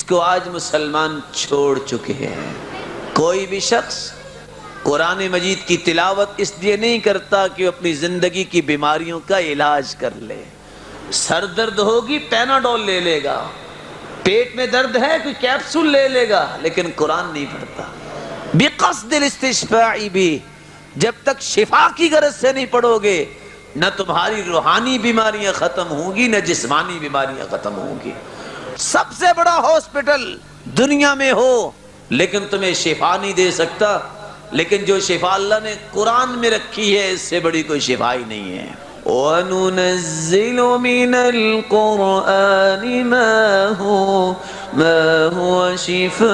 کو آج مسلمان چھوڑ چکے ہیں۔ کوئی بھی شخص قرآن مجید کی تلاوت اس لیے نہیں کرتا کہ وہ اپنی زندگی کی بیماریوں کا علاج کر لے۔ سر درد ہوگی پیناڈول لے لے گا، پیٹ میں درد ہے کوئی کیپسول لے لے گا، لیکن قرآن نہیں پڑھتا۔ بقصد الاستشفاء بھی، جب تک شفا کی غرض سے نہیں پڑھو گے نہ تمہاری روحانی بیماریاں ختم ہوں گی نہ جسمانی بیماریاں ختم ہوں گی۔ سب سے بڑا ہاسپٹل دنیا میں ہو لیکن تمہیں شفا نہیں دے سکتا، لیکن جو شفا اللہ نے قرآن میں رکھی ہے اس سے بڑی کوئی شفا ہی نہیں ہے۔ وَنُنَزِّلُ مِنَ الْقُرْآنِ مَا هُوَ شِفَاءٌ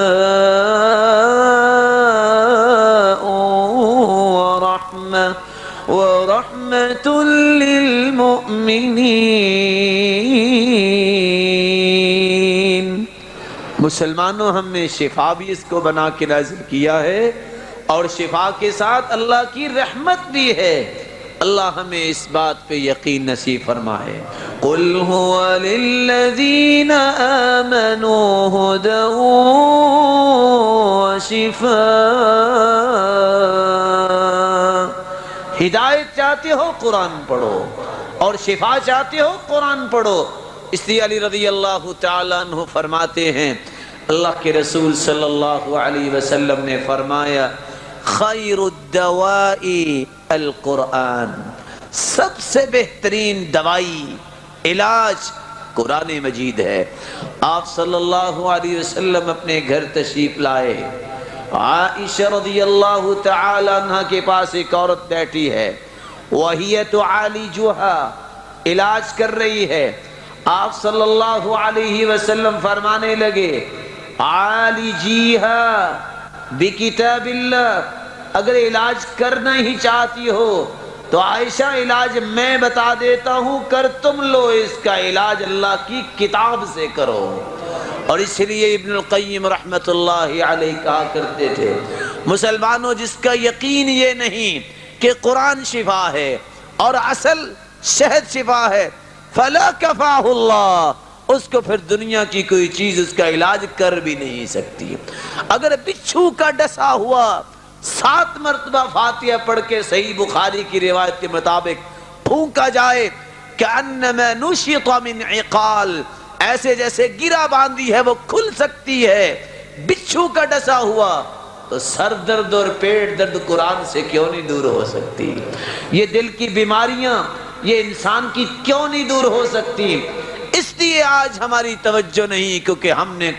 وَرَحْمَةٌ لِّلْمُؤْمِنِينَ۔ مسلمانوں ہم نے شفا بھی اس کو بنا کے نازل کیا ہے اور شفا کے ساتھ اللہ کی رحمت بھی ہے۔ اللہ ہمیں اس بات پہ یقین نصیب فرمائے۔ قُلْ هُوَ لِلَّذِينَ آمَنُوا هُدًى وَشِفَاءٌ۔ ہدایت چاہتے ہو قرآن پڑھو اور شفا چاہتے ہو قرآن پڑھو۔ اس لیے علی رضی اللہ تعالیٰ عنہ فرماتے ہیں، اللہ کے رسول صلی اللہ علیہ وسلم نے فرمایا خیر الدواء القرآن، سب سے بہترین دوائی علاج قرآن مجید ہے۔ آپ صلی اللہ علیہ وسلم اپنے گھر تشریف لائے، عائشہ رضی اللہ تعالی عنہ کے پاس ایک عورت بیٹھی ہے، وہی تعالجھا، علاج کر رہی ہے۔ آپ صلی اللہ علیہ وسلم فرمانے لگے عالجیہا بکتاب اللہ، اگر علاج کرنا ہی چاہتی ہو تو عائشہ علاج میں بتا دیتا ہوں، کر تم لو، اس کا علاج اللہ کی کتاب سے کرو۔ اور اس لیے ابن القیم رحمت اللہ علیہ کہا کرتے تھے، مسلمانوں جس کا یقین یہ نہیں کہ قرآن شفا ہے اور اصل شہد شفا ہے، فلا کفاہ اللہ، اس کو پھر دنیا کی کوئی چیز اس کا علاج کر بھی نہیں سکتی۔ اگر بچھو کا ڈسا ہوا 7 مرتبہ فاتحہ پڑھ کے صحیح بخاری کی روایت کے مطابق پھونکا جائے کأنما نشط من عقال، ایسے جیسے گرہ باندھی ہے وہ کھل سکتی ہے۔ بچھو کا ڈسا ہوا تو سر درد اور پیٹ درد قرآن سے کیوں نہیں دور ہو سکتی؟ یہ دل کی بیماریاں یہ انسان کی کیوں نہیں دور ہو سکتی؟ اس لیے آج ہماری توجہ نہیں، کیونکہ ہم نے